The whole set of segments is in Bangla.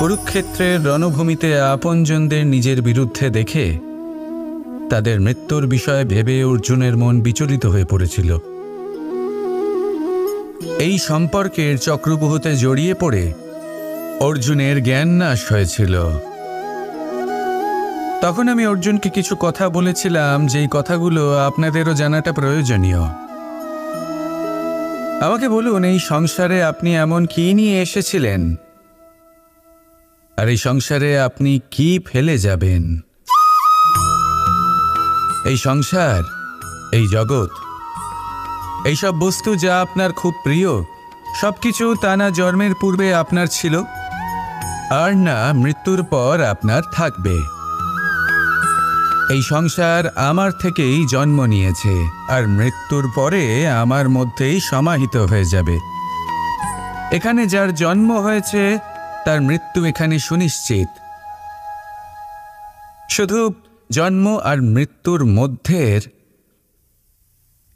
কুরুক্ষেত্রের রণভূমিতে আপনজনদের নিজের বিরুদ্ধে দেখে তাদের মৃত্যুর বিষয়ে ভেবে অর্জুনের মন বিচলিত হয়ে পড়েছিল। এই সম্পর্কের চক্রব্যূহতে জড়িয়ে পড়ে অর্জুনের জ্ঞান নাশ হয়েছিল। তখন আমি অর্জুনকে কিছু কথা বলেছিলাম, যেই কথাগুলো আপনাদেরও জানাটা প্রয়োজনীয়। আমাকে বলুন, এই সংসারে আপনি এমন কি নিয়ে এসেছিলেন, আর এই সংসারে আপনি কি ফেলে যাবেন? এই সংসার, এই জগৎ, এইসব বস্তু যা আপনার খুব প্রিয়, সবকিছু তা না জন্মের পূর্বে আপনার ছিল, আর না মৃত্যুর পর আপনার থাকবে। এই সংসার আমার থেকেই জন্ম নিয়েছে, আর মৃত্যুর পরে আমার মধ্যেই সমাহিত হয়ে যাবে। এখানে যার জন্ম হয়েছে তার মৃত্যু এখানে সুনিশ্চিত। শুধু জন্ম আর মৃত্যুর মধ্যের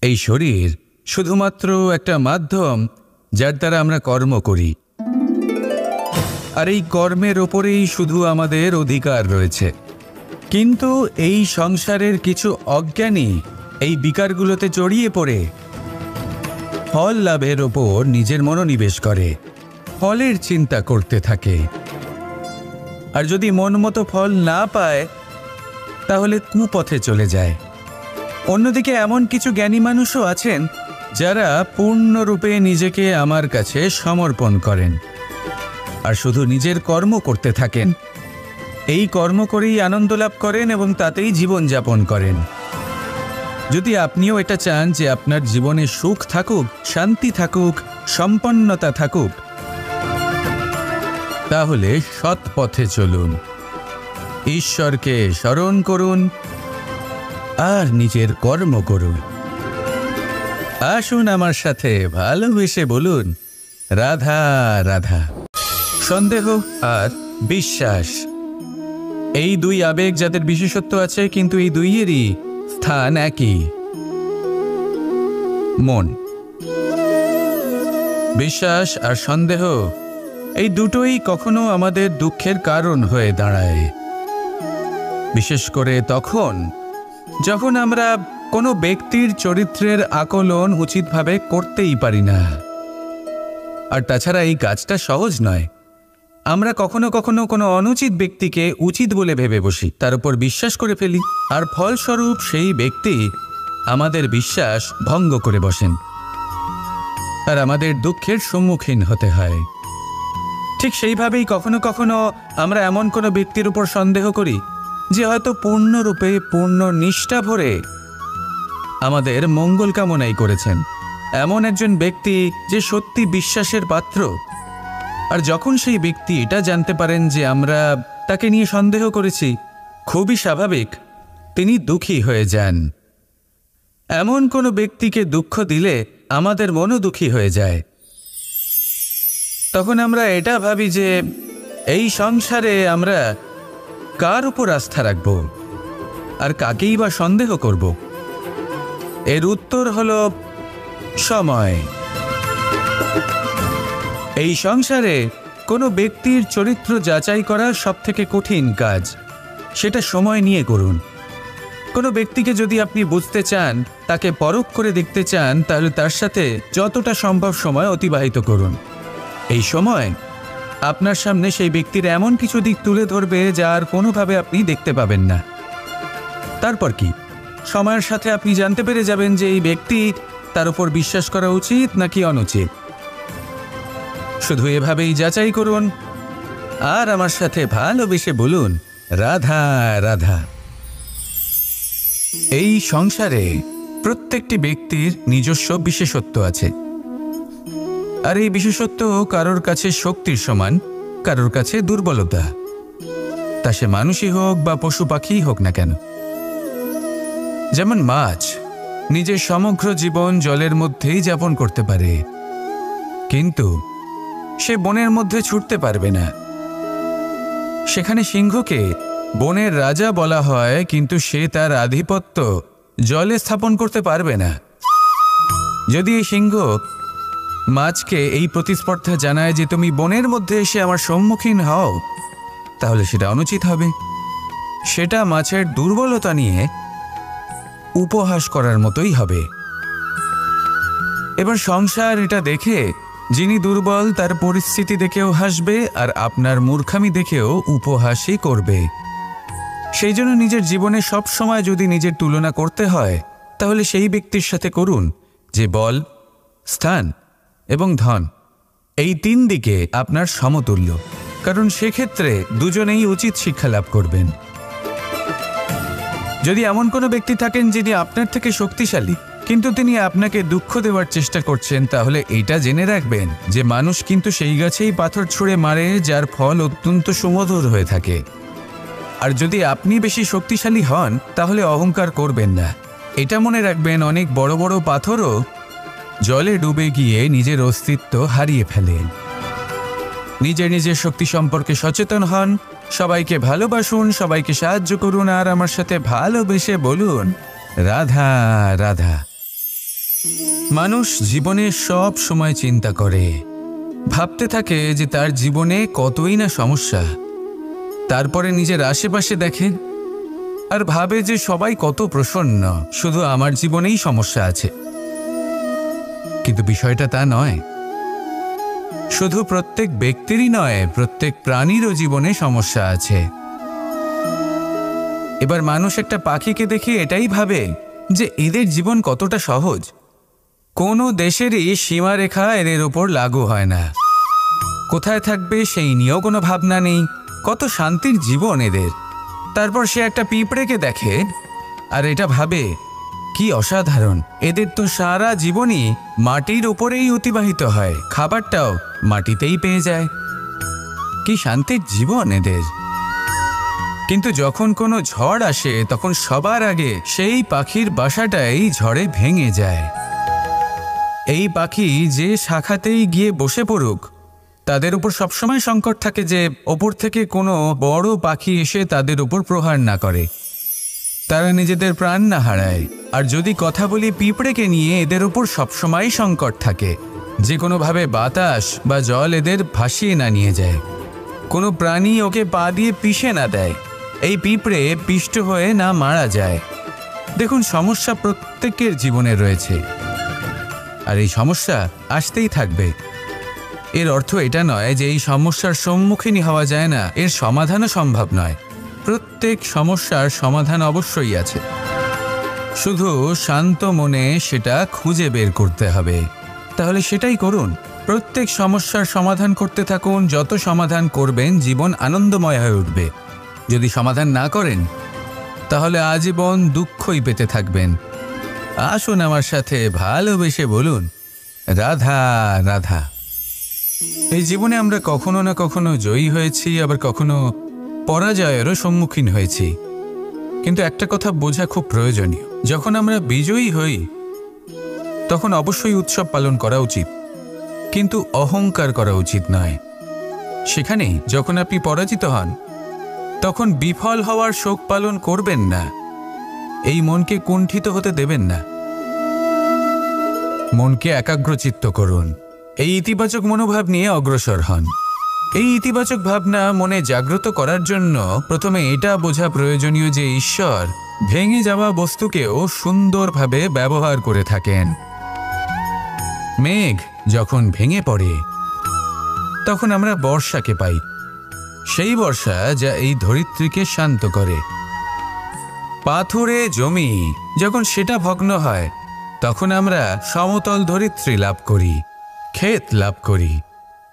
এই শরীর শুধুমাত্র একটা মাধ্যম, যার দ্বারা আমরা কর্ম করি, আর এই কর্মের ওপরেই শুধু আমাদের অধিকার রয়েছে। কিন্তু এই সংসারের কিছু অজ্ঞানী এই বিকারগুলোতে জড়িয়ে পড়ে ফল লাভের ওপর নিজের মনোনিবেশ করে, ফলের চিন্তা করতে থাকে, আর যদি মন মতো ফল না পায় তাহলে কুপথে চলে যায়। অন্যদিকে এমন কিছু জ্ঞানী মানুষও আছেন যারা পূর্ণরূপে নিজেকে আমার কাছে সমর্পণ করেন আর শুধু নিজের কর্ম করতে থাকেন। এই কর্ম করেই আনন্দ লাভ করেন এবং তাতেই জীবনযাপন করেন। যদি আপনিও এটা চান যে আপনার জীবনে সুখ থাকুক, শান্তি থাকুক, সম্পন্নতা থাকুক, তাহলে সৎ পথে চলুন, ঈশ্বরকে স্মরণ করুন আর নিজের কর্ম করুন। আসুন আমার সাথে ভালোবেসে বলুন, রাধা রাধা। সন্দেহ আর বিশ্বাস, এই দুই আবেগ যাদের বিশেষত্ব আছে, কিন্তু এই দুইয়েরই স্থান একই, মন। বিশ্বাস আর সন্দেহ এই দুটোই কখনো আমাদের দুঃখের কারণ হয়ে দাঁড়ায়, বিশেষ করে তখন যখন আমরা কোনো ব্যক্তির চরিত্রের আকলন উচিতভাবে করতেই পারি না। আর তাছাড়া এই কাজটা সহজ নয়। আমরা কখনো কখনো কোনো অনুচিত ব্যক্তিকে উচিত বলে ভেবে বসি, তার উপর বিশ্বাস করে ফেলি, আর ফলস্বরূপ সেই ব্যক্তি আমাদের বিশ্বাস ভঙ্গ করে বসেন, আর আমাদের দুঃখের সম্মুখীন হতে হয়। ঠিক সেইভাবেই কখনো কখনো আমরা এমন কোনো ব্যক্তির উপর সন্দেহ করি যে হয়তো পূর্ণরূপে পূর্ণ নিষ্ঠা ভরে আমাদের মঙ্গল কামনাই করেছেন, এমন একজন ব্যক্তি যে সত্যি বিশ্বাসের পাত্র। আর যখন সেই ব্যক্তি এটা জানতে পারেন যে আমরা তাকে নিয়ে সন্দেহ করেছি, খুবই স্বাভাবিক তিনি দুঃখী হয়ে যান। এমন কোনো ব্যক্তিকে দুঃখ দিলে আমাদের মনও দুঃখী হয়ে যায়। তখন আমরা এটা ভাবি যে এই সংসারে আমরা কার উপর আস্থা রাখব আর কাকেই বা সন্দেহ করব? এর উত্তর হলো সময়। এই সংসারে কোনো ব্যক্তির চরিত্র যাচাই করা সবথেকে কঠিন কাজ, সেটা সময় নিয়ে করুন। কোনো ব্যক্তিকে যদি আপনি বুঝতে চান, তাকে পরখ করে দেখতে চান, তাহলে তার সাথে যতটা সম্ভব সময় অতিবাহিত করুন। এই সময় আপনার সামনে সেই ব্যক্তির এমন কিছু দিক তুলে ধরবে যা আর কোনোভাবে আপনি দেখতে পাবেন না। তারপর কি, সময়ের সাথে আপনি জানতে পেরে যাবেন যে এই ব্যক্তি, তার উপর বিশ্বাস করা উচিত নাকি অনুচিত। শুধু এভাবেই যাচাই করুন আর আমার সাথে ভালোবেসে বলুন, রাধা রাধা। এই সংসারে প্রত্যেকটি ব্যক্তির নিজস্ব বিশেষত্ব আছে, আর এই বিশেষত্ব কারোর কাছে শক্তির সমান, কারোর কাছে দুর্বলতা, তা সে মানুষই হোক বা পশু পাখিই হোক না কেন। যেমন মাছ নিজের সমগ্র জীবন জলের মধ্যেই যাপন করতে পারে, কিন্তু সে বনের মধ্যে ছুটতে পারবে না। সেখানে সিংহকে বনের রাজা বলা হয়, কিন্তু সে তার আধিপত্য জলে স্থাপন করতে পারবে না। যদি এই সিংহ মাছকে এই প্রতিস্পর্ধা জানায় যে তুমি বনের মধ্যে এসে আমার সম্মুখীন হও, তাহলে সেটা অনুচিত হবে। সেটা মাছের দুর্বলতা নিয়ে উপহাস করার মতোই হবে। এবার সংসার এটা দেখে যিনি দুর্বল তার পরিস্থিতি দেখেও হাসবে আর আপনার মূর্খামি দেখেও উপহাসই করবে। সেই জন্য নিজের জীবনে সব সময় যদি নিজের তুলনা করতে হয় তাহলে সেই ব্যক্তির সাথে করুন যে বল, স্থান এবং ধন এই 3 দিকে আপনার সমতুল্য, কারণ সেক্ষেত্রে দুজনেই উচিত শিক্ষা লাভ করবেন। যদি এমন কোনো ব্যক্তি থাকেন যিনি আপনার থেকে শক্তিশালী কিন্তু তিনি আপনাকে দুঃখ দেওয়ার চেষ্টা করছেন, তাহলে এইটা জেনে রাখবেন যে মানুষ কিন্তু সেই গাছেই পাথর ছুঁড়ে মারে যার ফল অত্যন্ত সুমধুর হয়ে থাকে। আর যদি আপনি বেশি শক্তিশালী হন তাহলে অহংকার করবেন না। এটা মনে রাখবেন, অনেক বড় বড় পাথরও জলে ডুবে গিয়ে নিজের অস্তিত্ব হারিয়ে ফেলেন। নিজের নিজের শক্তি সম্পর্কে সচেতন হন, সবাইকে ভালোবাসুন, সবাইকে সাহায্য করুন আর আমার সাথে ভালোবেসে বলুন রাধা রাধা। মানুষ জীবনে সব সময় চিন্তা করে, ভাবতে থাকে যে তার জীবনে কতই না সমস্যা। তারপরে নিজের আশেপাশে দেখে আর ভাবে যে সবাই কত প্রসন্ন, শুধু আমার জীবনেই সমস্যা আছে। কিন্তু বিষয়টা তা নয়। শুধু প্রত্যেক ব্যক্তিরই নয়, প্রত্যেক প্রাণীরও জীবনে সমস্যা আছে। এবার মানুষ একটা পাখিকে দেখে এটাই ভাবে যে এদের জীবন কতটা সহজ, কোনো দেশেরই সীমারেখা এদের ওপর লাগু হয় না, কোথায় থাকবে সেই নিয়েও কোনো ভাবনা নেই, কত শান্তির জীবন এদের। তারপর সে একটা পিঁপড়েকে দেখে আর এটা ভাবে কি অসাধারণ, এদের তো সারা জীবনই মাটির উপরেই অতিবাহিত হয়, খাবারটাও মাটিতেই পেয়ে যায়, কি শান্তির জীবন এদের। কিন্তু যখন কোনো ঝড় আসে তখন সবার আগে সেই পাখির বাসাটাই ঝড়ে ভেঙে যায়। এই পাখি যে শাখাতেই গিয়ে বসে পড়ুক তাদের উপর সবসময় সংকট থাকে যে ওপর থেকে কোনো বড় পাখি এসে তাদের উপর প্রহার না করে, তারা নিজেদের প্রাণ না হারায়। আর যদি কথা বলি পিঁপড়েকে নিয়ে, এদের উপর সবসময় সংকট থাকে যে কোনোভাবে বাতাস বা জল এদের ভাসিয়ে না নিয়ে যায়, কোনো প্রাণী ওকে পা দিয়ে পিষে না দেয়, এই পিঁপড়ে পিষ্ট হয়ে না মারা যায়। দেখুন, সমস্যা প্রত্যেকের জীবনে রয়েছে আর এই সমস্যা আসতেই থাকবে। এর অর্থ এটা নয় যে এই সমস্যার সম্মুখীনই হওয়া যায় না, এর সমাধানও সম্ভব নয়। প্রত্যেক সমস্যার সমাধান অবশ্যই আছে, শুধু শান্ত মনে সেটা খুঁজে বের করতে হবে। তাহলে সেটাই করুন, প্রত্যেক সমস্যার সমাধান করতে থাকুন। যত সমাধান করবেন জীবন আনন্দময় হয়ে উঠবে। যদি সমাধান না করেন তাহলে আজীবন দুঃখই পেতে থাকবেন। আসুন আমার সাথে ভালোবেসে বলুন রাধা রাধা। এই জীবনে আমরা কখনো না কখনো জয়ী হয়েছি, আবার কখনো পরাজয়েরও সম্মুখীন হয়েছি। কিন্তু একটা কথা বোঝা খুব প্রয়োজনীয়, যখন আমরা বিজয়ী হই তখন অবশ্যই উৎসব পালন করা উচিত, কিন্তু অহংকার করা উচিত নয়। সেখানেই যখন আপনি পরাজিত হন তখন বিফল হওয়ার শোক পালন করবেন না, এই মনকে কুণ্ঠিত হতে দেবেন না। মনকে একাগ্রচিত্ত করুন, এই ইতিবাচক মনোভাব নিয়ে অগ্রসর হন। এই ইতিবাচক ভাবনা মনে জাগ্রত করার জন্য প্রথমে এটা বোঝা প্রয়োজনীয় যে ঈশ্বর ভেঙে যাওয়া বস্তুকেও সুন্দরভাবে ব্যবহার করে থাকেন। মেঘ যখন ভেঙে পড়ে তখন আমরা বর্ষাকে পাই, সেই বর্ষা যা এই ধরিত্রীকে শান্ত করে। পাথুরে জমি যখন সেটা ভগ্ন হয় তখন আমরা সমতল ধরিত্রী লাভ করি, ক্ষেত লাভ করি,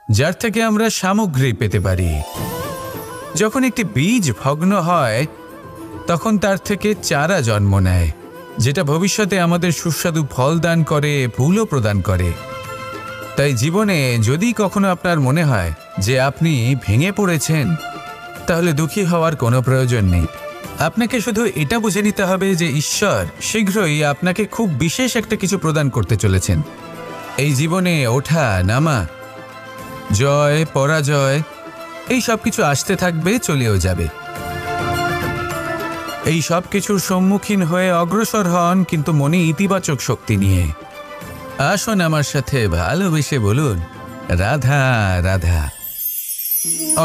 যার থেকে আমরা সামগ্রী পেতে পারি। যখন একটি বীজ ভগ্ন হয় তখন তার থেকে চারা জন্ম নেয়, যেটা ভবিষ্যতে আমাদের সুস্বাদু ফল দান করে, ফুলও প্রদান করে। তাই জীবনে যদি কখনো আপনার মনে হয় যে আপনি ভেঙে পড়েছেন, তাহলে দুঃখী হওয়ার কোনো প্রয়োজন নেই। আপনাকে শুধু এটা বুঝে নিতে হবে যে ঈশ্বর শীঘ্রই আপনাকে খুব বিশেষ একটা কিছু প্রদান করতে চলেছেন। এই জীবনে ওঠা নামা, জয় পরাজয়, এই সব কিছু আসতে থাকবে, চলেও যাবে। এই সব কিছুর সম্মুখীন হয়ে অগ্রসর হন, কিন্তু মনে ইতিবাচক শক্তি নিয়ে। আসুন আমার সাথে ভালোবেসে বলুন রাধা রাধা।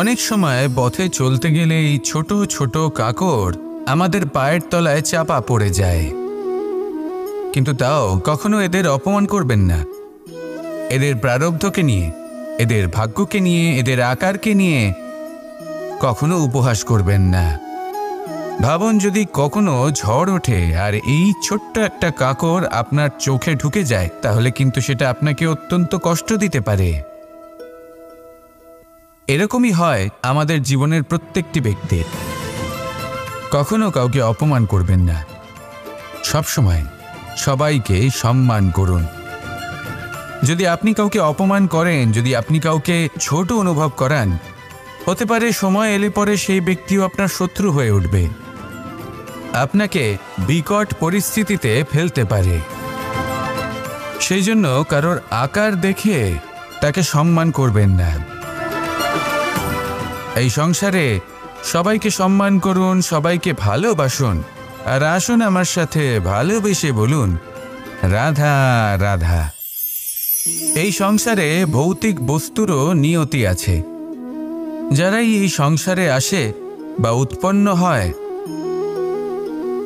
অনেক সময় পথে চলতে গেলে এই ছোট ছোট কাকড় আমাদের পায়ের তলায় চাপা পড়ে যায়, কিন্তু তাও কখনো এদের অপমান করবেন না। এদের প্রারব্ধকে নিয়ে, এদের ভাগ্যকে নিয়ে, এদের আকারকে নিয়ে কখনো উপহাস করবেন না। ভাবুন, যদি কখনো ঝড় ওঠে আর এই ছোট্ট একটা কাকড় আপনার চোখে ঢুকে যায়, তাহলে কিন্তু সেটা আপনাকে অত্যন্ত কষ্ট দিতে পারে। এরকমই হয় আমাদের জীবনের প্রত্যেকটি ব্যক্তির। কখনো কাউকে অপমান করবেন না, সবসময় সবাইকে সম্মান করুন। যদি আপনি কাউকে অপমান করেন, যদি আপনি কাউকে ছোট অনুভব করান, হতে পারে সময় এলে পরে সেই ব্যক্তিও আপনার শত্রু হয়ে উঠবে, আপনাকে বিকট পরিস্থিতিতে ফেলতে পারে। সেই জন্য কারোর আকার দেখে তাকে সম্মান করবেন না। এই সংসারে সবাইকে সম্মান করুন, সবাইকে ভালোবাসুন, আর আসুন আমার সাথে ভালোবেসে বলুন, রাধা রাধা। এই সংসারে ভৌতিক বস্তুরও নিয়তি আছে। যারাই এই সংসারে আসে বা উৎপন্ন হয়,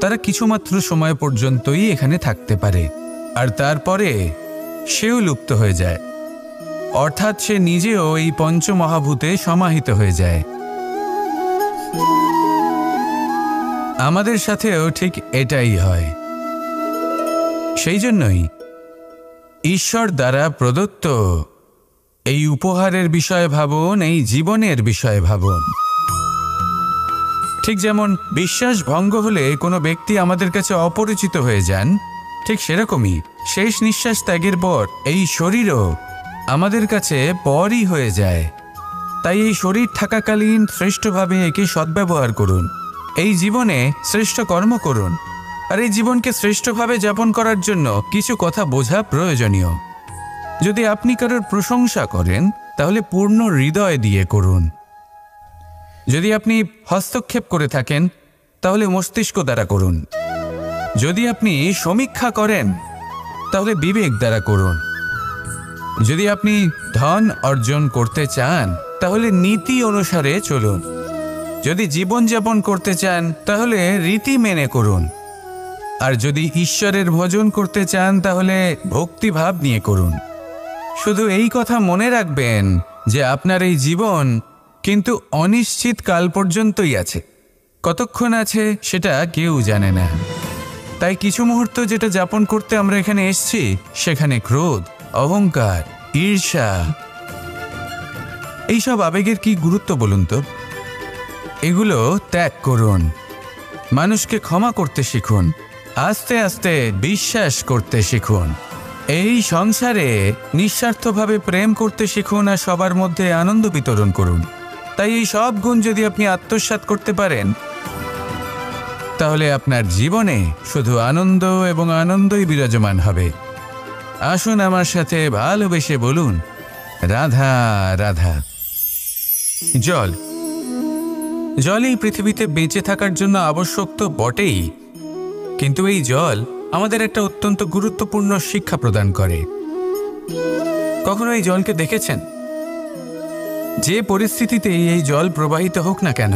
তারা কিছুমাত্র সময় পর্যন্তই এখানে থাকতে পারে, আর তারপরে সেও লুপ্ত হয়ে যায়, অর্থাৎ সে নিজেও এই পঞ্চমহাভূতে সমাহিত হয়ে যায়। আমাদের সাথেও ঠিক এটাই হয়। সেই জন্যই ঈশ্বর দ্বারা প্রদত্ত এই উপহারের বিষয়ে ভাবুন, এই জীবনের বিষয়ে ভাবুন। ঠিক যেমন বিশ্বাস ভঙ্গ হলে কোনো ব্যক্তি আমাদের কাছে অপরিচিত হয়ে যান, ঠিক সেরকমই শেষ নিঃশ্বাস ত্যাগের পর এই শরীরও আমাদের কাছে পরই হয়ে যায়। তাই এই শরীর থাকাকালীন শ্রেষ্ঠভাবে একে সদ্ব্যবহার করুন, এই জীবনে শ্রেষ্ঠ কর্ম করুন। আর এই জীবনকে শ্রেষ্ঠভাবে যাপন করার জন্য কিছু কথা বোঝা প্রয়োজনীয়। যদি আপনি কারোর প্রশংসা করেন, তাহলে পূর্ণ হৃদয় দিয়ে করুন। যদি আপনি হস্তক্ষেপ করে থাকেন, তাহলে মস্তিষ্ক দ্বারা করুন। যদি আপনি সমীক্ষা করেন, তাহলে বিবেক দ্বারা করুন। যদি আপনি ধন অর্জন করতে চান, তাহলে নীতি অনুসারে চলুন। যদি জীবনযাপন করতে চান, তাহলে রীতি মেনে করুন। আর যদি ঈশ্বরের ভজন করতে চান, তাহলে ভক্তিভাব নিয়ে করুন। শুধু এই কথা মনে রাখবেন যে আপনার এই জীবন কিন্তু অনিশ্চিত কাল পর্যন্তই আছে। কতক্ষণ আছে সেটা কেউ জানে না। তাই কিছু মুহূর্ত যেটা যাপন করতে আমরা এখানে এসেছি, সেখানে ক্রোধ, অহংকার, ঈর্ষা, এইসব আবেগের কি গুরুত্ব বলুন তো? এগুলো ত্যাগ করুন। মানুষকে ক্ষমা করতে শিখুন, আস্তে আস্তে বিশ্বাস করতে শিখুন। এই সংসারে নিঃস্বার্থভাবে প্রেম করতে শিখুন, আর সবার মধ্যে আনন্দ বিতরণ করুন। তাই এই সব গুণ যদি আপনি আত্মসাৎ করতে পারেন, তাহলে আপনার জীবনে শুধু আনন্দ এবং আনন্দই বিরাজমান হবে। আসুন আমার সাথে ভালোবেসে বলুন, রাধা রাধা। জল, জল এই পৃথিবীতে বেঁচে থাকার জন্য আবশ্যক তো বটেই, কিন্তু এই জল আমাদের একটা অত্যন্ত গুরুত্বপূর্ণ শিক্ষা প্রদান করে। কখনো এই জলকে দেখেছেন? যে পরিস্থিতিতেই এই জল প্রবাহিত হোক না কেন,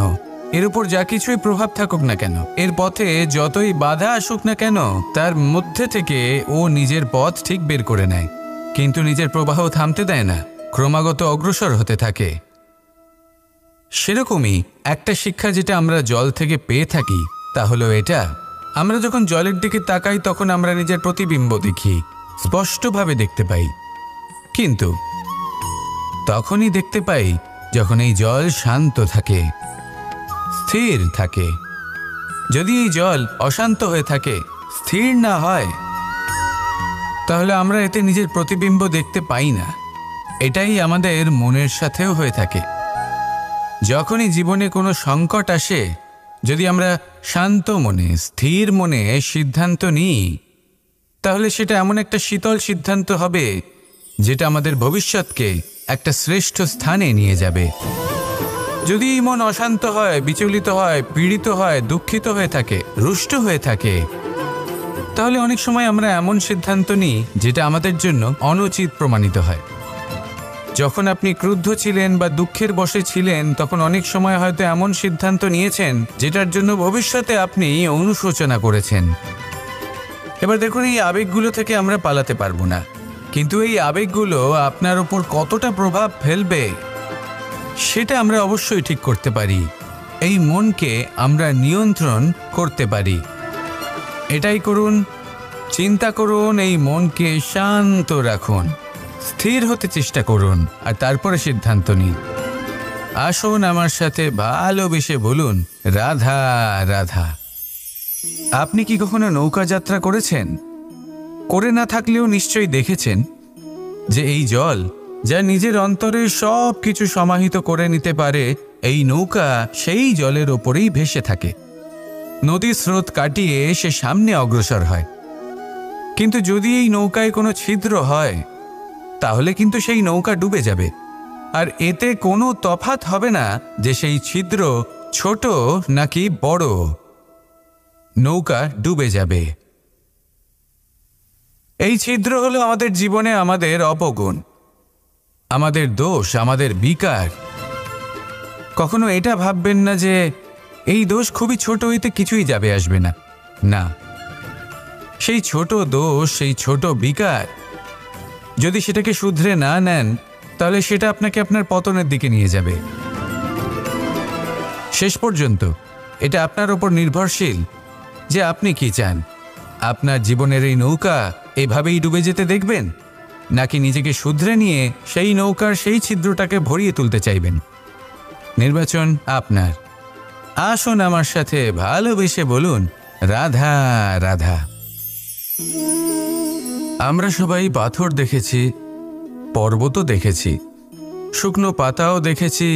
এর উপর যা কিছুই প্রভাব থাকুক না কেন, এর পথে যতই বাধা আসুক না কেন, তার মধ্যে থেকে ও নিজের পথ ঠিক বের করে নেয়, কিন্তু নিজের প্রবাহ থামতে দেয় না, ক্রমাগত অগ্রসর হতে থাকে। সেরকমই একটা শিক্ষা যেটা আমরা জল থেকে পেয়ে থাকি, তা হলো এটা: আমরা যখন জলের দিকে তাকাই, তখন আমরা নিজের প্রতিবিম্ব দেখি, স্পষ্টভাবে দেখতে পাই। কিন্তু তখনই দেখতে পাই যখন এই জল শান্ত থাকে, স্থির থাকে। যদি এই জল অশান্ত হয়ে থাকে, স্থির না হয়, তাহলে আমরা এতে নিজের প্রতিবিম্ব দেখতে পাই না। এটাই আমাদের মনের সাথেও হয়ে থাকে। যখনই জীবনে কোনো সংকট আসে, যদি আমরা শান্ত মনে, স্থির মনে সিদ্ধান্ত নিই, তাহলে সেটা এমন একটা শীতল সিদ্ধান্ত হবে যেটা আমাদের ভবিষ্যৎকে একটা শ্রেষ্ঠ স্থানে নিয়ে যাবে। যদি মন অশান্ত হয়, বিচলিত হয়, পীড়িত হয়, দুঃখিত হয়ে থাকে, রুষ্ট হয়ে থাকে, তাহলে অনেক সময় আমরা এমন সিদ্ধান্ত নিই যেটা আমাদের জন্য অনুচিত প্রমাণিত হয়। যখন আপনি ক্রুদ্ধ ছিলেন বা দুঃখের বশে ছিলেন, তখন অনেক সময় হয়তো এমন সিদ্ধান্ত নিয়েছেন যেটার জন্য ভবিষ্যতে আপনি অনুশোচনা করেছেন। এবার দেখুন, এই আবেগগুলো থেকে আমরা পালাতে পারবো না, কিন্তু এই আবেগগুলো আপনার উপর কতটা প্রভাব ফেলবে সেটা আমরা অবশ্যই ঠিক করতে পারি। এই মনকে আমরা নিয়ন্ত্রণ করতে পারি। এটাই করুন, চিন্তা করুন, এই মনকে শান্ত রাখুন, স্থির হতে চেষ্টা করুন, আর তারপরে সিদ্ধান্ত নিন। আসুন আমার সাথে ভালোবেসে বলুন, রাধা রাধা। আপনি কি কখনো নৌকা যাত্রা করেছেন? করে না থাকলেও নিশ্চয়ই দেখেছেন যে এই জল যা নিজের অন্তরে সব কিছু সমাহিত করে নিতে পারে, এই নৌকা সেই জলের ওপরেই ভেসে থাকে। নদীর স্রোত কাটিয়ে সে সামনে অগ্রসর হয়। কিন্তু যদি এই নৌকায় কোনো ছিদ্র হয়, তাহলে কিন্তু সেই নৌকা ডুবে যাবে। আর এতে কোনো তফাৎ হবে না যে সেই ছিদ্র ছোট নাকি বড়, নৌকা ডুবে যাবে। এই ছিদ্র হলো আমাদের জীবনে আমাদের অপগুণ, আমাদের দোষ, আমাদের বিকার। কখনো এটা ভাববেন না যে এই দোষ খুবই ছোট, এতে কিছুই যাবে আসবে না। না, সেই ছোট দোষ, সেই ছোট বিকার যদি সেটাকে শুধরে না নেন, তাহলে সেটা আপনাকে আপনার পতনের দিকে নিয়ে যাবে। শেষ পর্যন্ত এটা আপনার ওপর নির্ভরশীল যে আপনি কি চান। আপনার জীবনের এই নৌকা এভাবেই ডুবে যেতে দেখবেন, নাকি নিজেকে শুধরে নিয়ে সেই নৌকার সেই ছিদ্রটাকে ভরিয়ে তুলতে চাইবেন? নির্বাচন আপনার। আসুন আমার সাথে ভালোবেসে বলুন, রাধা রাধা। আমরা সবাই পাথর দেখেছি, পর্বতও দেখেছি, শুকনো পাতাও দেখেছি,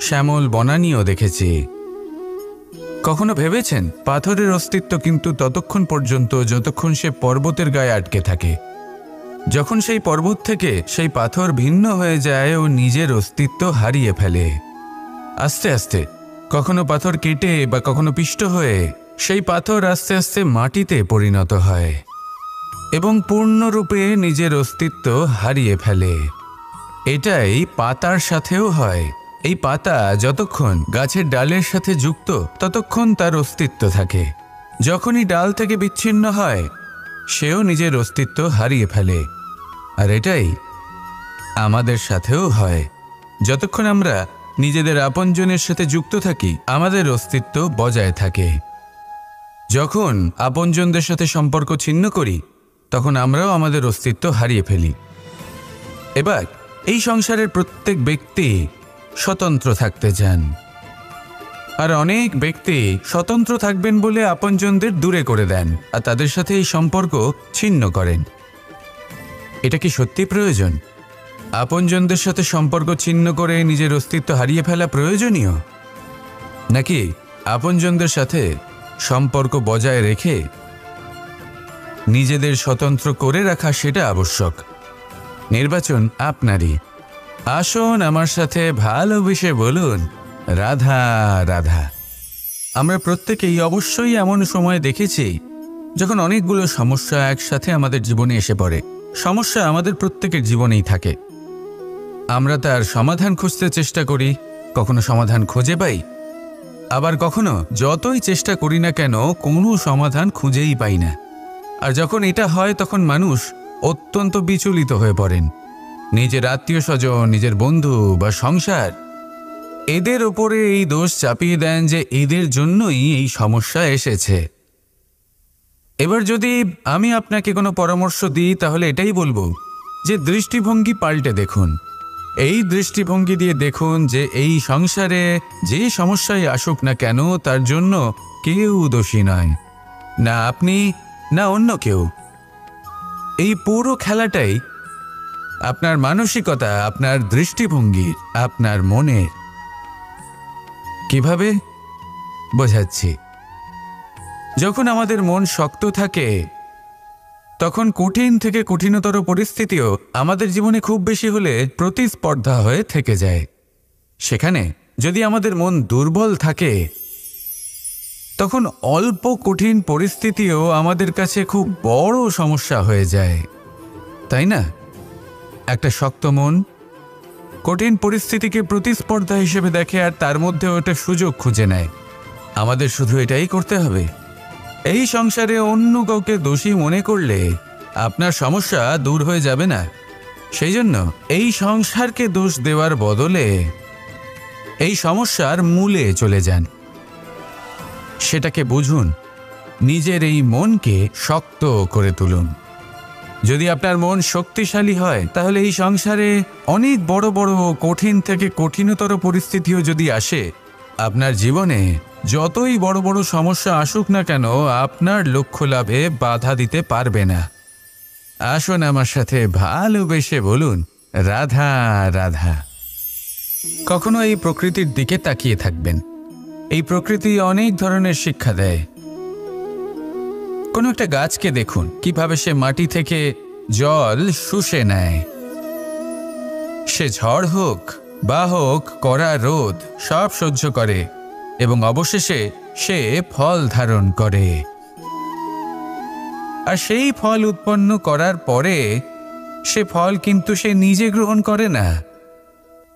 শ্যামল বনানীও দেখেছি। কখনো ভেবেছেন পাথরের অস্তিত্ব কিন্তু ততক্ষণ পর্যন্ত যতক্ষণ সে পর্বতের গায়ে আটকে থাকে। যখন সেই পর্বত থেকে সেই পাথর ভিন্ন হয়ে যায় ও নিজের অস্তিত্ব হারিয়ে ফেলে, আস্তে আস্তে কখনো পাথর কেটে বা কখনো পিষ্ট হয়ে সেই পাথর আস্তে আস্তে মাটিতে পরিণত হয় এবং পূর্ণরূপে নিজের অস্তিত্ব হারিয়ে ফেলে। এটাই পাতার সাথেও হয়। এই পাতা যতক্ষণ গাছের ডালের সাথে যুক্ত ততক্ষণ তার অস্তিত্ব থাকে। যখনই ডাল থেকে বিচ্ছিন্ন হয়, সেও নিজের অস্তিত্ব হারিয়ে ফেলে। আর এটাই আমাদের সাথেও হয়। যতক্ষণ আমরা নিজেদের আপনজনের সাথে যুক্ত থাকি, আমাদের অস্তিত্ব বজায় থাকে। যখন আপনজনদের সাথে সম্পর্ক ছিন্ন করি, তখন আমরাও আমাদের অস্তিত্ব হারিয়ে ফেলি। এবার এই সংসারের প্রত্যেক ব্যক্তি স্বতন্ত্র থাকতে চান, আর অনেক ব্যক্তি স্বতন্ত্র থাকবেন বলে আপনজনদের দূরে করে দেন আর তাদের সাথে এই সম্পর্ক ছিন্ন করেন। এটা কি সত্যি প্রয়োজন? আপনজনদের সাথে সম্পর্ক ছিন্ন করে নিজের অস্তিত্ব হারিয়ে ফেলা প্রয়োজনীয়, নাকি আপনজনদের সাথে সম্পর্ক বজায় রেখে নিজেদের স্বতন্ত্র করে রাখা সেটা আবশ্যক? নির্বাচন আপনারই। আসুন আমার সাথে ভালোবেসে বলুন, রাধা রাধা। আমরা প্রত্যেকেই অবশ্যই এমন সময় দেখেছি যখন অনেকগুলো সমস্যা একসাথে আমাদের জীবনে এসে পড়ে। সমস্যা আমাদের প্রত্যেকের জীবনেই থাকে। আমরা তার সমাধান খুঁজতে চেষ্টা করি, কখনো সমাধান খুঁজে পাই, আবার কখনো যতই চেষ্টা করি না কেন কোনো সমাধান খুঁজেই পাই না। আর যখন এটা হয়, তখন মানুষ অত্যন্ত বিচলিত হয়ে পড়েন। নিজের আত্মীয় স্বজন, নিজের বন্ধু বা সংসার, এদের ওপরে এই দোষ চাপিয়ে দেন যে এদের জন্যই এই সমস্যা এসেছে। এবার যদি আমি আপনাকে কোনো পরামর্শ দিই, তাহলে এটাই বলবো যে দৃষ্টিভঙ্গি পাল্টে দেখুন। এই দৃষ্টিভঙ্গি দিয়ে দেখুন যে এই সংসারে যে সমস্যায় আসুক না কেন, তার জন্য কেউ দোষী নয়, না আপনি না অন্য কেউ। এই পুরো খেলাটাই আপনার মানসিকতা, আপনার দৃষ্টিভঙ্গি, আপনার মনের। কিভাবে বোঝাচ্ছি? যখন আমাদের মন শক্ত থাকে, তখন কঠিন থেকে কঠিনতর পরিস্থিতিও আমাদের জীবনে খুব বেশি হলে প্রতিস্পর্ধা হয়ে থেকে যায়। সেখানে যদি আমাদের মন দুর্বল থাকে, তখন অল্প কঠিন পরিস্থিতিও আমাদের কাছে খুব বড় সমস্যা হয়ে যায়, তাই না? একটা শক্ত মন কঠিন পরিস্থিতিকে প্রতিস্পর্ধা হিসেবে দেখে আর তার মধ্যে ওটা সুযোগ খুঁজে নেয়। আমাদের শুধু এটাই করতে হবে। এই সংসারে অন্য কাউকে দোষী মনে করলে আপনার সমস্যা দূর হয়ে যাবে না। সেই জন্য এই সংসারকে দোষ দেওয়ার বদলে এই সমস্যার মূলে চলে যান, সেটাকে বুঝুন, নিজের এই মনকে শক্ত করে তুলুন। যদি আপনার মন শক্তিশালী হয় তাহলে এই সংসারে অনেক বড় বড় কঠিন থেকে কঠিনতর পরিস্থিতিও যদি আসে, আপনার জীবনে যতই বড় বড় সমস্যা আসুক না কেন আপনার লক্ষ্য লাভে বাধা দিতে পারবে না। আসুন আমার সাথে ভালোবেসে বলুন, রাধা রাধা। কখনো এই প্রকৃতির দিকে তাকিয়ে থাকবেন। এই প্রকৃতি অনেক ধরনের শিক্ষা দেয়। কোনো একটা গাছকে দেখুন কিভাবে সে মাটি থেকে জল শুষে নেয়। সে ঝড় হোক বা হোক কড়া রোদ সব সহ্য করে এবং অবশেষে সে ফল ধারণ করে। আর সেই ফল উৎপন্ন করার পরে সে ফল কিন্তু সে নিজে গ্রহণ করে না,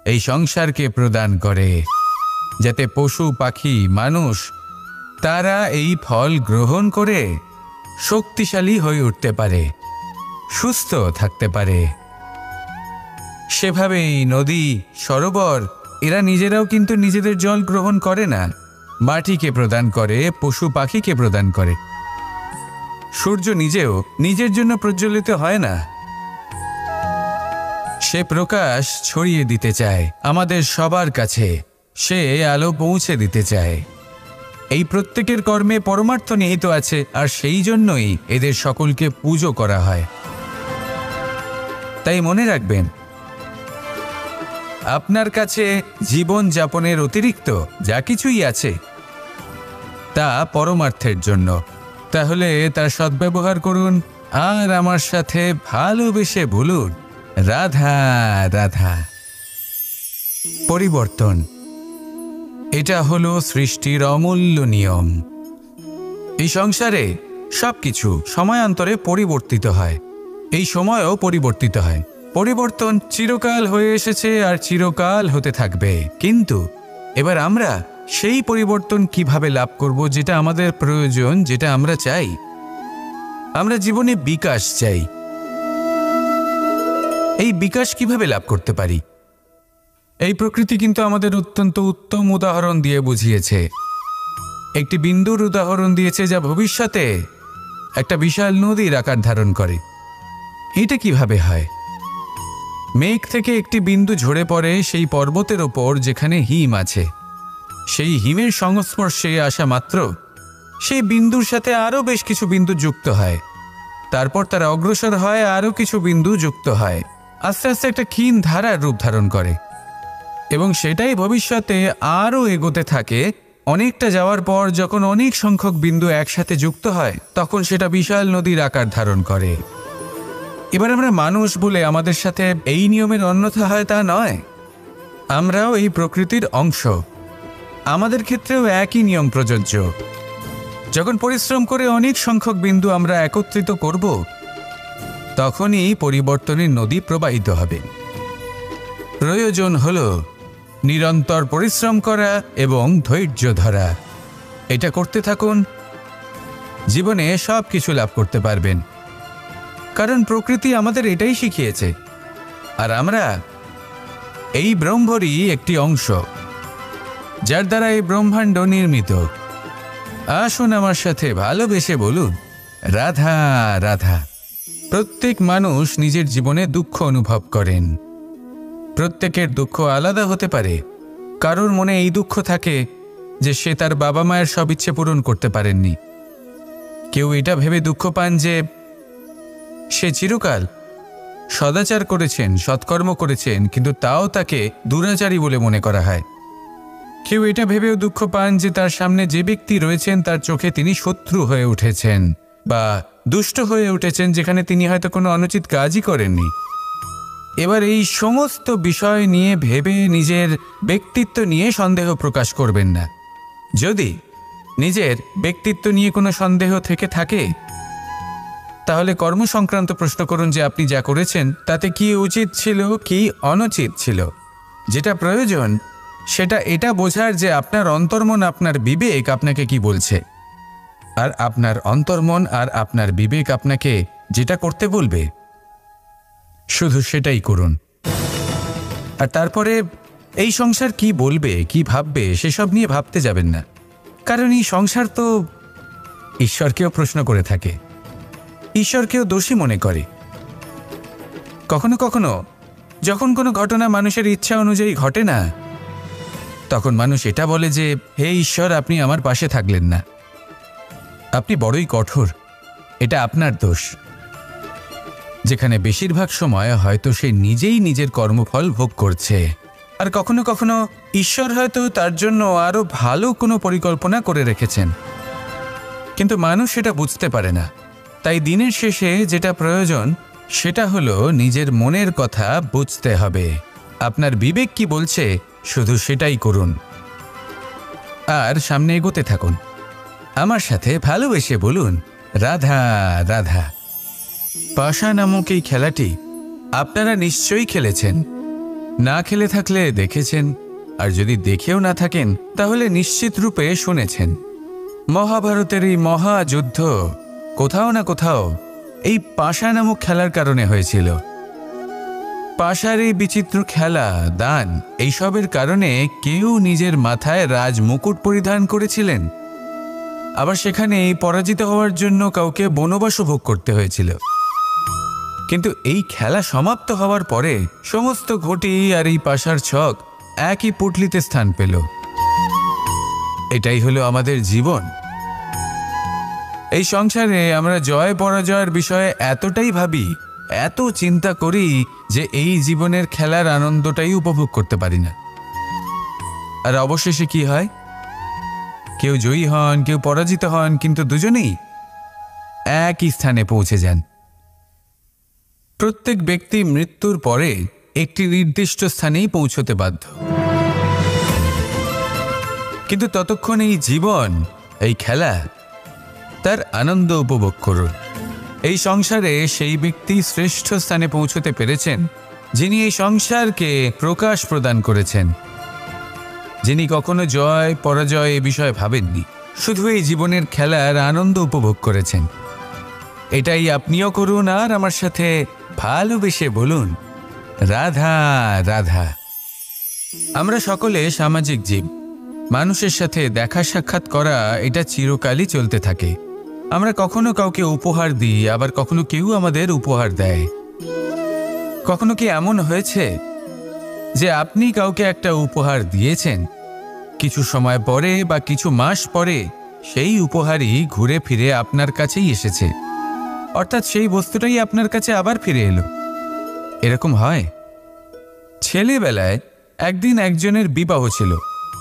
এই সংসারকে প্রদান করে, যাতে পশু পাখি মানুষ তারা এই ফল গ্রহণ করে শক্তিশালী হয়ে উঠতে পারে, সুস্থ থাকতে পারে। সেভাবেই নদী, সরোবর এরা নিজেরাও কিন্তু নিজেদের জল গ্রহণ করে না, মাটিকে প্রদান করে, পশু পাখিকে প্রদান করে। সূর্য নিজেও নিজের জন্য প্রজ্বলিত হয় না, সে প্রকাশ ছড়িয়ে দিতে চায় আমাদের সবার কাছে, সে আলো পৌঁছে দিতে চায়। এই প্রত্যেকের কর্মে পরমার্থ নিহিত আছে, আর সেই জন্যই এদের সকলকে পুজো করা হয়। তাই মনে রাখবেন, আপনার কাছে জীবন যাপনের অতিরিক্ত যা কিছুই আছে তা পরমার্থের জন্য। তাহলে তার সদ্ব্যবহার করুন আর আমার সাথে ভালোবেসে বলুন, রাধা রাধা। পরিবর্তন, এটা হলো সৃষ্টির অমূল্য নিয়ম। এই সংসারে সবকিছু সময়ান্তরে পরিবর্তিত হয়, এই সময়ও পরিবর্তিত হয়। পরিবর্তন চিরকাল হয়ে এসেছে আর চিরকাল হতে থাকবে। কিন্তু এবার আমরা সেই পরিবর্তন কিভাবে লাভ করব, যেটা আমাদের প্রয়োজন, যেটা আমরা চাই। আমরা জীবনে বিকাশ চাই। এই বিকাশ কিভাবে লাভ করতে পারি? এই প্রকৃতি কিন্তু আমাদের অত্যন্ত উত্তম উদাহরণ দিয়ে বুঝিয়েছে। একটি বিন্দুর উদাহরণ দিয়েছে যা ভবিষ্যতে একটা বিশাল নদীর আকার ধারণ করে। এটা কিভাবে হয়? মেঘ থেকে একটি বিন্দু ঝরে পড়ে সেই পর্বতের ওপর যেখানে হিম আছে। সেই হিমের সংস্পর্শে আসা মাত্র সেই বিন্দুর সাথে আরও বেশ কিছু বিন্দু যুক্ত হয়। তারপর তারা অগ্রসর হয়, আরও কিছু বিন্দু যুক্ত হয়, আস্তে আস্তে একটা ক্ষীণ ধারার রূপ ধারণ করে এবং সেটাই ভবিষ্যতে আরও এগোতে থাকে। অনেকটা যাওয়ার পর যখন অনেক সংখ্যক বিন্দু একসাথে যুক্ত হয় তখন সেটা বিশাল নদীর আকার ধারণ করে। এবার আমরা মানুষ বলে আমাদের সাথে এই নিয়মের অন্যথা হয় তা নয়। আমরাও এই প্রকৃতির অংশ, আমাদের ক্ষেত্রেও একই নিয়ম প্রযোজ্য। যখন পরিশ্রম করে অনেক সংখ্যক বিন্দু আমরা একত্রিত করব তখনই পরিবর্তনের নদী প্রবাহিত হবে। প্রয়োজন হল নিরন্তর পরিশ্রম করা এবং ধৈর্য ধরা। এটা করতে থাকুন, জীবনে সব কিছু লাভ করতে পারবেন। কারণ প্রকৃতি আমাদের এটাই শিখিয়েছে, আর আমরা এই ব্রহ্মরই একটি অংশ, যার দ্বারা এই ব্রহ্মাণ্ড নির্মিত। আসুন আমার সাথে ভালোবেসে বলুন, রাধা রাধা। প্রত্যেক মানুষ নিজের জীবনে দুঃখ অনুভব করেন। প্রত্যেকের দুঃখ আলাদা হতে পারে। কারোর মনে এই দুঃখ থাকে যে সে তার বাবা মায়ের সব ইচ্ছে পূরণ করতে পারেননি। কেউ এটা ভেবে দুঃখ পান যে সে চিরকাল সদাচার করেছেন, সৎকর্ম করেছেন, কিন্তু তাও তাকে দুরাচারী বলে মনে করা হয়। কেউ এটা ভেবেও দুঃখ পান যে তার সামনে যে ব্যক্তি রয়েছেন তার চোখে তিনি শত্রু হয়ে উঠেছেন বা দুষ্ট হয়ে উঠেছেন, যেখানে তিনি হয়তো কোনো অনুচিত কাজই করেননি। এবার এই সমস্ত বিষয় নিয়ে ভেবে নিজের ব্যক্তিত্ব নিয়ে সন্দেহ প্রকাশ করবেন না। যদি নিজের ব্যক্তিত্ব নিয়ে কোনো সন্দেহ থেকে থাকে তাহলে কর্ম সংক্রান্ত প্রশ্ন করুন যে আপনি যা করেছেন তাতে কি উচিত ছিল, কি অনুচিত ছিল। যেটা প্রয়োজন সেটা এটা বোঝার যে আপনার অন্তর্মন, আপনার বিবেক আপনাকে কি বলছে, আর আপনার অন্তর্মন আর আপনার বিবেক আপনাকে যেটা করতে বলবে শুধু সেটাই করুন। আর তারপরে এই সংসার কি বলবে, কি ভাববে, সেসব নিয়ে ভাবতে যাবেন না। কারণ এই সংসার তো ঈশ্বরকেও প্রশ্ন করে থাকে, ঈশ্বরকেও দোষী মনে করে। কখনো কখনো যখন কোনো ঘটনা মানুষের ইচ্ছা অনুযায়ী ঘটে না, তখন মানুষ এটা বলে যে, হে ঈশ্বর, আপনি আমার পাশে থাকলেন না, আপনি বড়ই কঠোর, এটা আপনার দোষ। যেখানে বেশিরভাগ সময় হয়তো সে নিজেই নিজের কর্মফল ভোগ করছে। আর কখনো কখনো ঈশ্বর হয়তো তার জন্য আরও ভালো কোনো পরিকল্পনা করে রেখেছেন, কিন্তু মানুষ সেটা বুঝতে পারে না। তাই দিনের শেষে যেটা প্রয়োজন সেটা হলো নিজের মনের কথা বুঝতে হবে। আপনার বিবেক কি বলছে শুধু সেটাই করুন, আর সামনে এগোতে থাকুন। আমার সাথে ভালোবেসে বলুন, রাধা রাধা। পাশা নামক এই খেলাটি আপনারা নিশ্চয়ই খেলেছেন, না খেলে থাকলে দেখেছেন, আর যদি দেখেও না থাকেন তাহলে নিশ্চিত রূপে শুনেছেন। মহাভারতের এই মহাযুদ্ধ কোথাও না কোথাও এই পাশা নামক খেলার কারণে হয়েছিল। পাশার এই বিচিত্র খেলা, দান, এইসবের কারণে কেউ নিজের মাথায় রাজ মুকুট পরিধান করেছিলেন, আবার সেখানে পরাজিত হওয়ার জন্য কাউকে বনবাসও ভোগ করতে হয়েছিল। কিন্তু এই খেলা সমাপ্ত হওয়ার পরে সমস্ত ঘটি আর এই পাশার ছক একই পুটলিতে স্থান পেল। এটাই হলো আমাদের জীবন। এই সংসারে আমরা জয় পরাজয়ের বিষয়ে এতটাই ভাবি, এত চিন্তা করি যে এই জীবনের খেলার আনন্দটাই উপভোগ করতে পারি না। আর অবশেষে কি হয়? কেউ জয়ী হন, কেউ পরাজিত হন, কিন্তু দুজনেই একই স্থানে পৌঁছে যান। প্রত্যেক ব্যক্তি মৃত্যুর পরে একটি নির্দিষ্ট স্থানেই পৌঁছতে বাধ্য, কিন্তু ততক্ষণ এই জীবন, এই খেলা, তার আনন্দ উপভোগ করুন। এই সংসারে সেই ব্যক্তি শ্রেষ্ঠ স্থানে পৌঁছতে পেরেছেন যিনি এই সংসারকে প্রকাশ প্রদান করেছেন, যিনি কখনো জয় পরাজয় এ বিষয়ে ভাবেননি, শুধু এই জীবনের খেলার আনন্দ উপভোগ করেছেন। এটাই আপনিও করুন, আর আমার সাথে ভালোবেসে বলুন, রাধা রাধা। আমরা সকলে সামাজিক জীব। মানুষের সাথে দেখা সাক্ষাৎ করা এটা চিরকালই চলতে থাকে। আমরা কখনো কাউকে উপহার দিই, আবার কখনো কেউ আমাদের উপহার দেয়। কখনো কি এমন হয়েছে যে আপনি কাউকে একটা উপহার দিয়েছেন, কিছু সময় পরে বা কিছু মাস পরে সেই উপহারই ঘুরে ফিরে আপনার কাছেই এসেছে, অর্থাৎ সেই বস্তুটাই আপনার কাছে আবার ফিরে এলো? এরকম হয়। ছেলেবেলায় একদিন একজনের বিবাহ ছিল,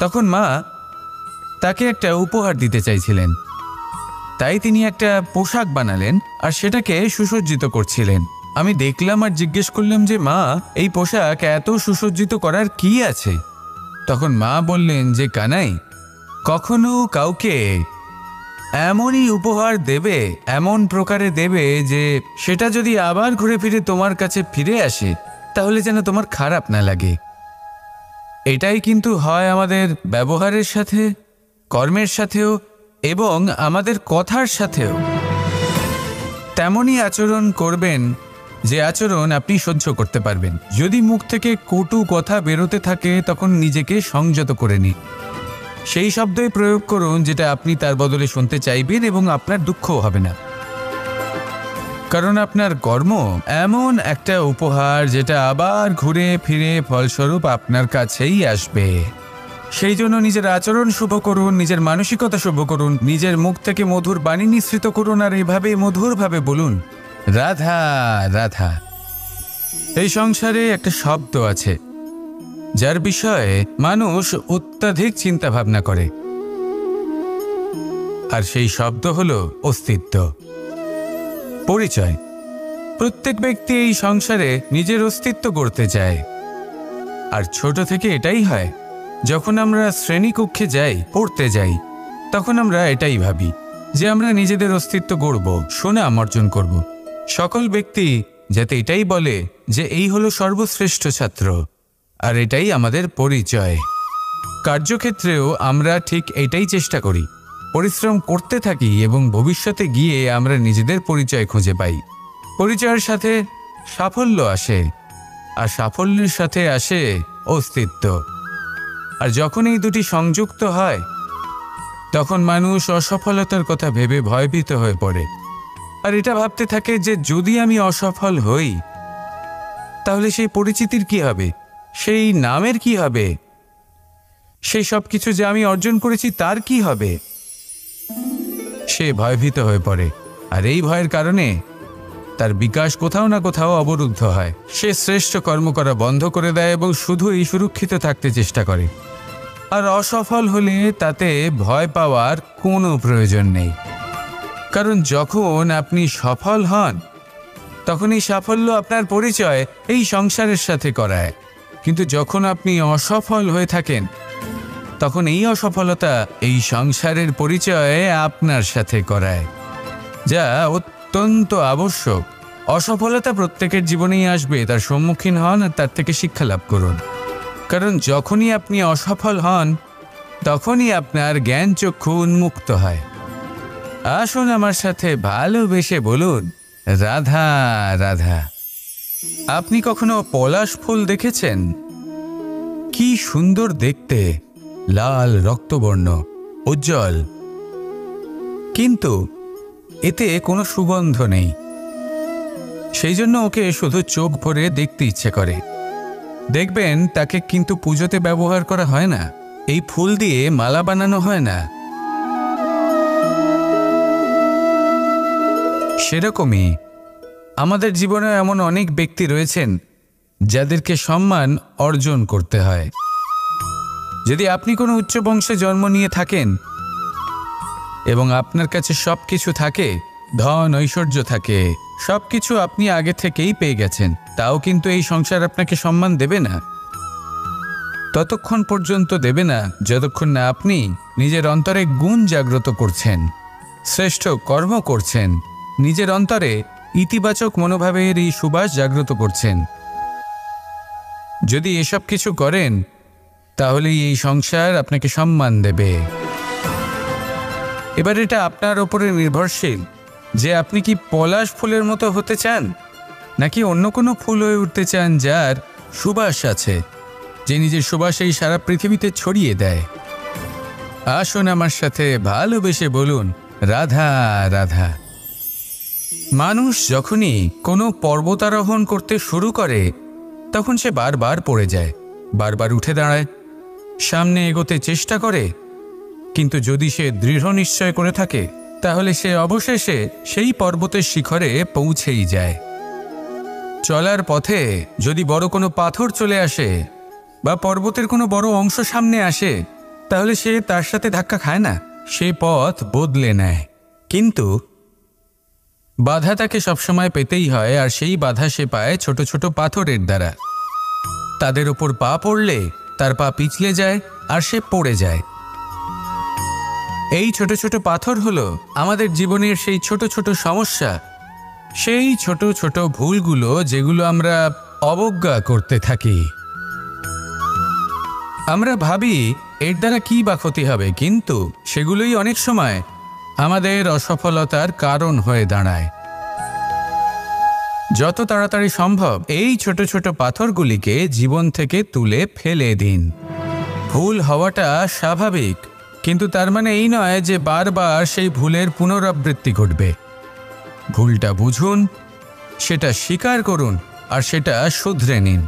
তখন মা তাকে একটা উপহার দিতে চাইছিলেন, তাই তিনি একটা পোশাক বানালেন আর সেটাকে সুসজ্জিত করছিলেন। আমি দেখলাম আর জিজ্ঞেস করলাম যে, মা, এই পোশাক এত সুসজ্জিত করার কি আছে? তখন মা বললেন যে, কানাই, কখনো কাউকে এমনই উপহার দেবে, এমন প্রকারে দেবে যে সেটা যদি আবার ঘুরে ফিরে তোমার কাছে ফিরে আসে তাহলে যেন তোমার খারাপ না লাগে। এটাই কিন্তু হয় আমাদের ব্যবহারের সাথে, কর্মের সাথেও এবং আমাদের কথার সাথেও। তেমনই আচরণ করবেন যে আচরণ আপনি সহ্য করতে পারবেন। যদি মুখ থেকে কটু কথা বেরোতে থাকে তখন নিজেকে সংযত করে নিন। সেই শব্দই প্রয়োগ করুন যেটা আপনি তার বদলে শুনতে চাইবেন, এবং আপনার দুঃখও হবে না। কারণ আপনার কর্ম এমন একটা উপহার যেটা আবার ঘুরে ফিরে ফলস্বরূপ আপনার কাছেই আসবে। সেই জন্য নিজের আচরণ শুভ করুন, নিজের মানসিকতা শুভ করুন, নিজের মুখ থেকে মধুর বাণী নিঃসৃত করুন, আর এইভাবে মধুরভাবে বলুন, রাধা রাধা। এই সংসারে একটা শব্দ আছে যার বিষয়ে মানুষ অত্যাধিক চিন্তা ভাবনা করে, আর সেই শব্দ হলো অস্তিত্ব, পরিচয়। প্রত্যেক ব্যক্তি এই সংসারে নিজের অস্তিত্ব গড়তে চায়, আর ছোট থেকে এটাই হয়। যখন আমরা শ্রেণীকক্ষে যাই, পড়তে যাই, তখন আমরা এটাই ভাবি যে আমরা নিজেদের অস্তিত্ব গড়ব, সুনাম অর্জন করব। সকল ব্যক্তি যাতে এটাই বলে যে এই হলো সর্বশ্রেষ্ঠ ছাত্র, আর এটাই আমাদের পরিচয়। কার্যক্ষেত্রেও আমরা ঠিক এটাই চেষ্টা করি, পরিশ্রম করতে থাকি এবং ভবিষ্যতে গিয়ে আমরা নিজেদের পরিচয় খুঁজে পাই। পরিচয়ের সাথে সাফল্য আসে, আর সাফল্যের সাথে আসে অস্তিত্ব। আর যখন এই দুটি সংযুক্ত হয় তখন মানুষ অসফলতার কথা ভেবে ভয়ভীত হয়ে পড়ে, আর এটা ভাবতে থাকে যে যদি আমি অসফল হই তাহলে সেই পরিচিতির কি হবে, সেই নামের কি হবে, সেই সব কিছু যে আমি অর্জন করেছি তার কি হবে। সে ভয়ভীত হয়ে পড়ে, আর এই ভয়ের কারণে তার বিকাশ কোথাও না কোথাও অবরুদ্ধ হয়। সে শ্রেষ্ঠ কর্ম করা বন্ধ করে দেয় এবং শুধুই সুরক্ষিত থাকতে চেষ্টা করে। আর অসফল হলে তাতে ভয় পাওয়ার কোনো প্রয়োজন নেই, কারণ যখন আপনি সফল হন তখন এই সাফল্য আপনার পরিচয় এই সংসারের সাথে করায়। কিন্তু যখন আপনি অসফল হয়ে থাকেন তখন এই অসফলতা এই সংসারের পরিচয় আপনার সাথে করায়, যা অত্যন্ত আবশ্যক। অসফলতা প্রত্যেকের জীবনেই আসবে, তার সম্মুখীন হন আর তার থেকে শিক্ষা লাভ করুন। কারণ যখনই আপনি অসফল হন তখনই আপনার জ্ঞান চক্ষু উন্মুক্ত হয়। আসুন আমার সাথে ভালোবেসে বলুন, রাধা রাধা। আপনি কখনো পলাশ ফুল দেখেছেন? কি সুন্দর দেখতে, লাল রক্তবর্ণ, উজ্জ্বল, কিন্তু এতে কোনো সুগন্ধ নেই। সেই জন্য ওকে শুধু চোখ ভরে দেখতে ইচ্ছে করে। দেখবেন তাকে কিন্তু পুজোতে ব্যবহার করা হয় না, এই ফুল দিয়ে মালা বানানো হয় না। সেরকমই আমাদের জীবনে এমন অনেক ব্যক্তি রয়েছেন যাদেরকে সম্মান অর্জন করতে হয়। যদি আপনি কোনো উচ্চ বংশে জন্ম নিয়ে থাকেন এবং আপনার কাছে সব কিছু থাকে, ধন ঐশ্বর্য থাকে, সব কিছু আপনি আগে থেকেই পেয়ে গেছেন, তাও কিন্তু এই সংসার আপনাকে সম্মান দেবে না। ততক্ষণ পর্যন্ত দেবে না যতক্ষণ না আপনি নিজের অন্তরে গুণ জাগ্রত করছেন, শ্রেষ্ঠ কর্ম করছেন, নিজের অন্তরে ইতিবাচক মনোভাবের এই সুবাস জাগ্রত করছেন। যদি এসব কিছু করেন তাহলে এই সংসার আপনাকে সম্মান দেবে। এবার এটা আপনার ওপরে নির্ভরশীল যে আপনি কি পলাশ ফুলের মতো হতে চান, নাকি অন্য কোনো ফুল হয়ে উঠতে চান যার সুবাস আছে, যে নিজের সুবাস এই সারা পৃথিবীতে ছড়িয়ে দেয়। আসুন আমার সাথে ভালোবেসে বলুন, রাধা রাধা। মানুষ যখনই কোনো পর্বতারোহণ করতে শুরু করে তখন সে বারবার পড়ে যায়, বারবার উঠে দাঁড়ায়, সামনে এগোতে চেষ্টা করে, কিন্তু যদি সে দৃঢ় নিশ্চয় করে থাকে তাহলে সে অবশেষে সেই পর্বতের শিখরে পৌঁছেই যায়। চলার পথে যদি বড় কোনো পাথর চলে আসে বা পর্বতের কোনো বড় অংশ সামনে আসে তাহলে সে তার সাথে ধাক্কা খায় না, সে পথ বদলে নেয়। কিন্তু বাধা তাকে সবসময় পেতেই হয়, আর সেই বাধা সে পায় ছোট ছোট পাথরের দ্বারা। তাদের ওপর পা পড়লে তার পা পিছলে যায় আর সে পড়ে যায়। এই ছোট ছোট পাথর হলো আমাদের জীবনের সেই ছোট ছোট সমস্যা, সেই ছোট ছোট ভুলগুলো যেগুলো আমরা অবজ্ঞা করতে থাকি। আমরা ভাবি এর দ্বারা কি বা ক্ষতি হবে, কিন্তু সেগুলোই অনেক সময় আমাদের অসফলতার কারণ হয়ে দাঁড়ায়। যত তাড়াতাড়ি সম্ভব এই ছোট ছোট পাথরগুলিকে জীবন থেকে তুলে ফেলে দিন। ভুল হওয়াটা স্বাভাবিক, কিন্তু তার মানে এই নয় যে বারবার সেই ভুলের পুনরাবৃত্তি ঘটবে। ভুলটা বুঝুন, সেটা স্বীকার করুন আর সেটা শুধরে নিন।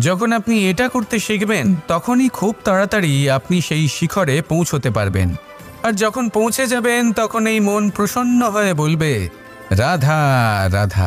যখন আপনি এটা করতে শিখবেন তখনই খুব তাড়াতাড়ি আপনি সেই শিখরে পৌঁছতে পারবেন। আর যখন পৌঁছে যাবেন তখন এই মন প্রসন্ন হয়ে বলবে, রাধা রাধা।